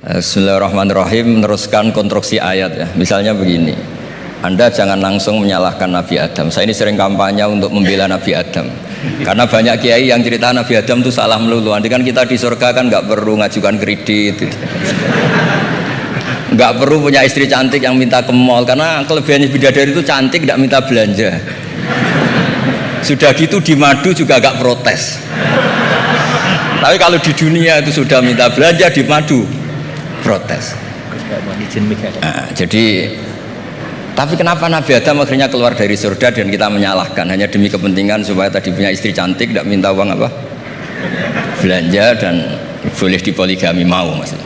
Bismillahirrahmanirrahim. Meneruskan konstruksi ayat ya. Misalnya begini, Anda jangan langsung menyalahkan Nabi Adam. Saya ini sering kampanye untuk membela Nabi Adam. Karena banyak kiai yang cerita Nabi Adam itu salah melulu. Nanti kan kita di surga kan nggak perlu ngajukan kredit, nggak perlu punya istri cantik yang minta ke mall. Karena kelebihannya bidadari itu cantik, tidak minta belanja. Sudah gitu di madu juga agak protes. Tapi kalau di dunia itu sudah minta belanja, di madu protes. Nah, jadi tapi kenapa Nabi Adam akhirnya keluar dari surga dan kita menyalahkan hanya demi kepentingan supaya tadi punya istri cantik, tidak minta uang apa belanja dan boleh dipoligami mau maksudnya.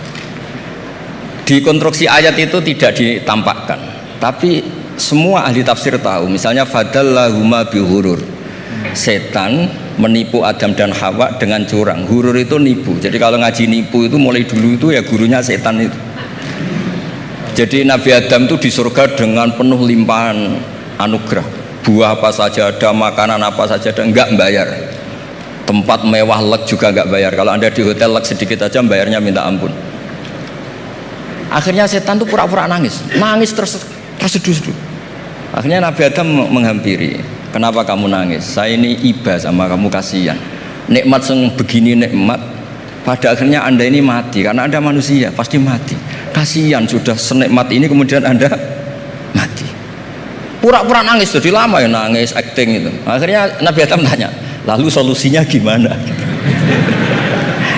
Di konstruksi ayat itu tidak ditampakkan, tapi semua ahli tafsir tahu. Misalnya fadallahuma bihurur, setan menipu Adam dan Hawa dengan curang. Hurur itu nipu. Jadi kalau ngaji nipu itu mulai dulu itu ya gurunya setan itu. Jadi Nabi Adam itu di surga dengan penuh limpahan anugerah. Buah apa saja ada, makanan apa saja ada, enggak bayar. Tempat mewah leg juga enggak bayar. Kalau Anda di hotel leg sedikit aja bayarnya minta ampun. Akhirnya setan itu pura-pura nangis terseduh-seduh. Akhirnya Nabi Adam menghampiri. Kenapa kamu nangis? Saya ini iba sama kamu, kasihan. Nikmat begini nikmat, pada akhirnya Anda ini mati. Karena Anda manusia, pasti mati. Kasihan sudah senikmat ini kemudian Anda mati. Pura-pura nangis, jadi lama ya nangis, acting itu. Akhirnya Nabi Adam tanya, lalu solusinya gimana?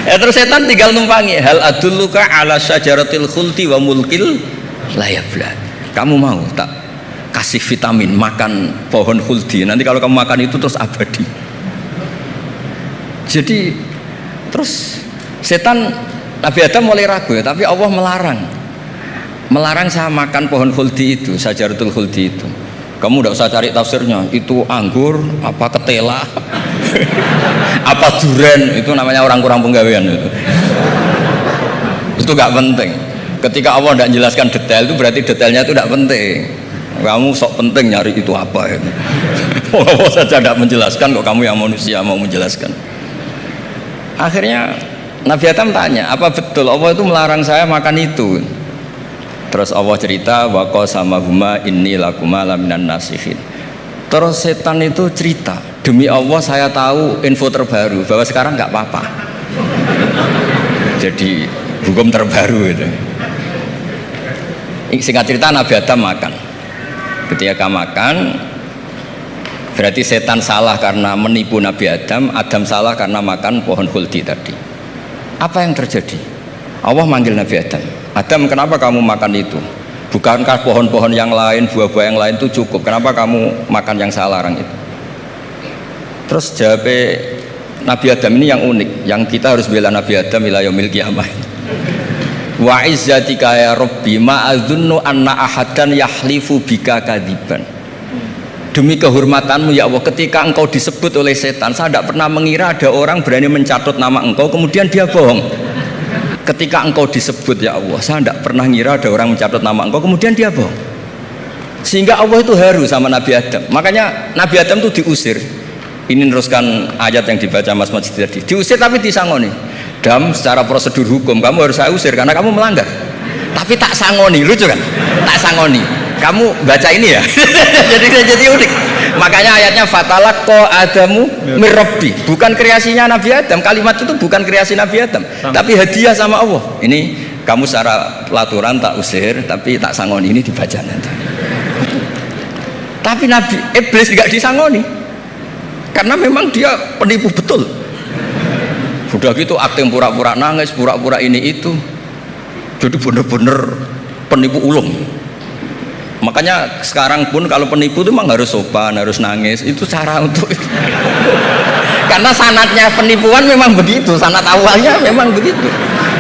Ya terus setan tinggal numpangi. Hal adulluka ala syajaratil khuldi wa mulkil la yabla. Kamu mau tak kasih vitamin, makan pohon khuldi, nanti kalau kamu makan itu terus abadi. Jadi terus setan, Nabi Adam mulai ragu ya, tapi Allah melarang saya makan pohon khuldi itu, syajaratul khuldi itu. Kamu tidak usah cari tafsirnya, itu anggur apa ketela apa duren, itu namanya orang kurang penggawean itu gak penting. Ketika Allah tidak menjelaskan detail itu berarti detailnya itu tidak penting. Kamu sok penting nyari itu apa itu. Allah saja tidak menjelaskan, kok kamu yang manusia mau menjelaskan. Akhirnya Nabi Adam tanya, apa betul Allah itu melarang saya makan itu? Terus Allah cerita, wa qasamahuma inni lakuma laminan nasihin. Terus setan itu cerita, demi Allah saya tahu info terbaru bahwa sekarang nggak apa-apa. Jadi hukum terbaru itu. Singkat cerita Nabi Adam makan. Ketika makan, berarti setan salah karena menipu Nabi Adam, Adam salah karena makan pohon khuldi tadi. Apa yang terjadi? Allah manggil Nabi Adam. Adam, kenapa kamu makan itu? Bukankah pohon-pohon yang lain, buah-buah yang lain itu cukup? Kenapa kamu makan yang saya larang itu? Terus jawab Nabi Adam ini yang unik, yang kita harus bela Nabi Adam ila yaumil qiyamah. Wa izzatika ya Rabbi ma adzunnu anna ahadan yahlifu bika kadziban. Demi kehormatanmu ya Allah, ketika engkau disebut oleh setan, saya tidak pernah mengira ada orang berani mencatut nama engkau kemudian dia bohong. Ketika engkau disebut ya Allah, saya tidak pernah mengira ada orang mencatut nama engkau kemudian dia bohong. Sehingga Allah itu haru sama Nabi Adam. Makanya Nabi Adam itu diusir. Ini meneruskan ayat yang dibaca Mas Majid tadi. Diusir tapi disangoni. Dam, secara prosedur hukum kamu harus saya usir karena kamu melanggar. Tapi tak sangoni, lucu kan? Tak sangoni. Kamu baca ini ya. jadi unik. Makanya ayatnya fatalaqqa Adamu mir Rabbi. Bukan kreasinya Nabi Adam. Kalimat itu bukan kreasi Nabi Adam, tapi hadiah sama Allah. Ini kamu secara pelaturan tak usir, tapi tak sangoni, ini dibaca nanti. Tapi Nabi Iblis tidak disangoni. Karena memang dia penipu betul. Sudah gitu akting pura-pura nangis, pura-pura ini itu. Jadi benar-benar penipu ulung. Makanya sekarang pun kalau penipu itu memang harus sopan, harus nangis. Itu cara untuk itu. Karena sanatnya penipuan memang begitu, sanat awalnya memang begitu.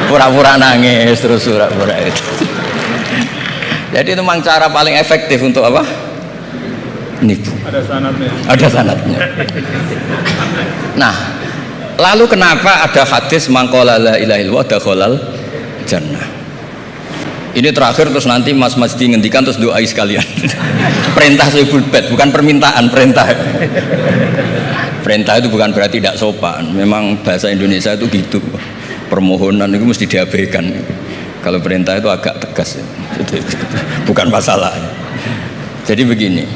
Pura-pura nangis terus pura-pura itu. Jadi itu memang cara paling efektif untuk apa? Nipu. Ada sanatnya. Ada sanatnya. Nah, lalu kenapa ada hadis mangqala la ilaha illallah dakhalal jannah? Ini terakhir terus nanti Mas Majdi ngendikan terus doai sekalian. Perintah Sohibul Bait, bukan permintaan, perintah. Perintah itu bukan berarti tidak sopan. Memang bahasa Indonesia itu gitu. Permohonan itu mesti diabaikan. Kalau perintah itu agak tegas ya. Bukan masalah. Jadi begini,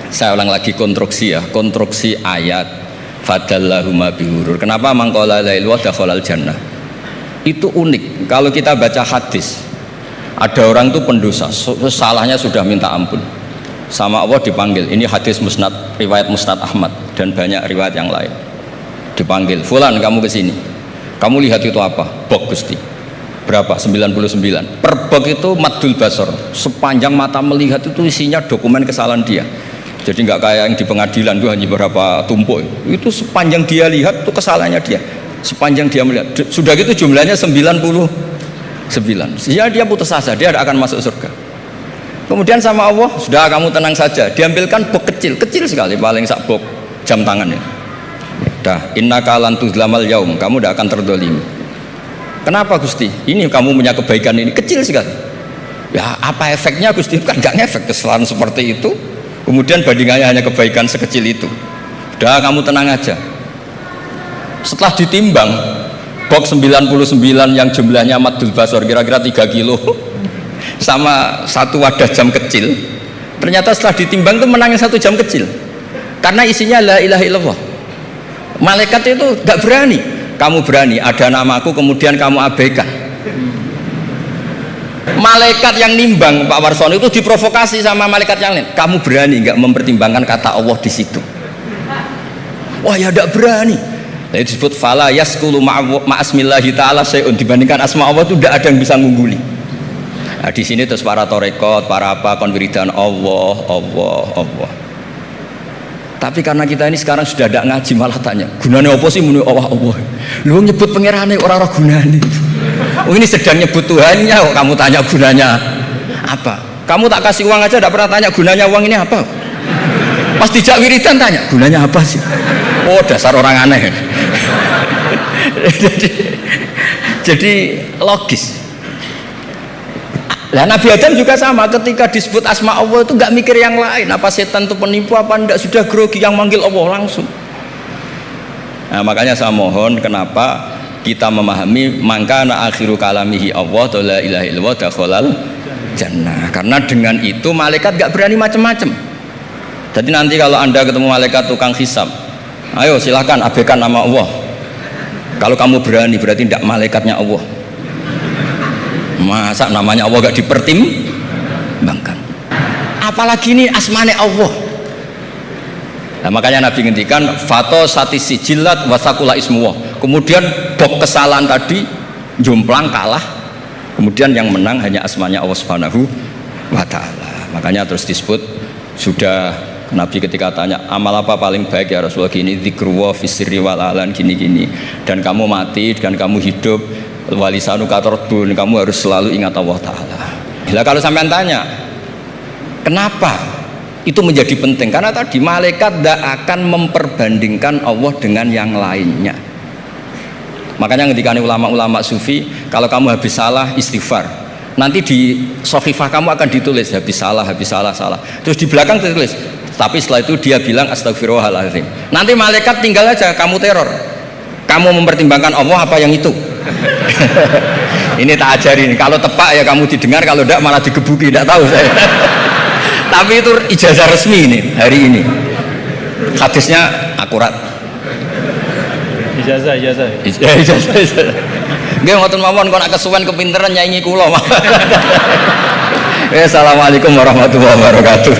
saya ulang lagi konstruksi ya, konstruksi ayat fadallahuma bihurur. Kenapa mangkola la ilaha dakhalal jannah? Itu unik. Kalau kita baca hadis, ada orang itu pendosa, salahnya sudah minta ampun, sama Allah dipanggil. Ini hadis musnad, riwayat musnad Ahmad dan banyak riwayat yang lain. Dipanggil, fulan kamu ke sini. Kamu lihat itu apa? Bok Gusti. Berapa? 99. Per bok itu maddul basor. Sepanjang mata melihat itu isinya dokumen kesalahan dia. Jadi nggak kayak yang di pengadilan itu hanya beberapa tumpuk. Itu sepanjang dia lihat itu kesalahannya dia. Sepanjang dia melihat. Sudah gitu jumlahnya 99. Sehingga dia putus asa, dia tidak akan masuk surga. Kemudian sama Allah, sudah kamu tenang saja. Diambilkan bok kecil, kecil sekali, paling sak bok jam tangan ya. Dah, innaka lan tuzlamal yaum, kamu tidak akan terdolimi. Kenapa Gusti? Ini kamu punya kebaikan ini kecil sekali. Ya apa efeknya Gusti? Kan nggak ngefek kesalahan seperti itu. Kemudian bandingannya hanya kebaikan sekecil itu. Dah kamu tenang aja. Setelah ditimbang, box 99 yang jumlahnya maddul basor kira-kira 3 kilo sama satu wadah jam kecil, ternyata setelah ditimbang itu menangin 1 jam kecil karena isinya la ilaha illallah. Malaikat itu gak berani. Kamu berani, ada namaku kemudian kamu abaikan. Malaikat yang nimbang Pak Warsono itu diprovokasi sama malaikat yang lain. Kamu berani gak mempertimbangkan kata Allah di situ? Wah ya gak berani. Nah, itu disebut fala yaskulu ma'asmillahi ta'ala sayun, dibandingkan asma Allah itu tidak ada yang bisa mengungguli. Nah, di sini terus para torekot, para apa konwiridan Allah. Tapi karena kita ini sekarang sudah tidak ngaji, malah tanya gunanya apa sih muni Allah. Lu nyebut pangerane orang-orang gunanya. Oh ini sedang nyebut Tuhannya, kok kamu tanya gunanya apa? Kamu tak kasih uang aja tidak pernah tanya gunanya uang ini apa? Pas dijak wiridan tanya gunanya apa sih? Oh dasar orang aneh. jadi logis. Lah Nabi Adam juga sama, ketika disebut asma Allah itu nggak mikir yang lain, apa setan itu penipu apa enggak, sudah grogi, yang manggil Allah langsung. Nah makanya saya mohon, kenapa kita memahami mangkana akhiru kalamihi Allah la ilaha illallah dakhalal jannah, karena dengan itu malaikat nggak berani macam-macam. Jadi nanti kalau anda ketemu malaikat tukang hisab, ayo silakan abaikan nama Allah. Kalau kamu berani berarti tidak malaikatnya Allah. Masa namanya Allah gak dipertimbangkan, apalagi ini asmane Allah. Nah, makanya Nabi ngendikan fato satisi jilat wasakula ismuwah, kemudian bok kesalahan tadi jomplang kalah, kemudian yang menang hanya asmanya Allah Subhanahu wa ta'ala. Makanya terus disebut, sudah Nabi ketika tanya amal apa paling baik ya Rasulullah, gini dzikrullah fisirri wal alan, gini dan kamu mati dan kamu hidup walisanu katordun, kamu harus selalu ingat Allah Ta'ala. Bila kalau sampean tanya kenapa itu menjadi penting, karena tadi malaikat tidak akan memperbandingkan Allah dengan yang lainnya. Makanya ketika ulama-ulama sufi, kalau kamu habis salah istighfar, nanti di sohifah kamu akan ditulis habis salah, terus di belakang ditulis tapi setelah itu dia bilang astagfirullahaladzim. Nanti malaikat tinggal aja kamu teror, kamu mempertimbangkan Allah apa yang itu. Ini tak ajarin, kalau tepak ya kamu didengar, kalau tidak malah digebuki, tidak tahu saya. Tapi itu ijazah resmi ini hari ini, hadisnya akurat. Ijazah. Nggih ngoten mawon, kok nak kesuwen kepinteran nyanyi kula. Assalamualaikum warahmatullahi wabarakatuh.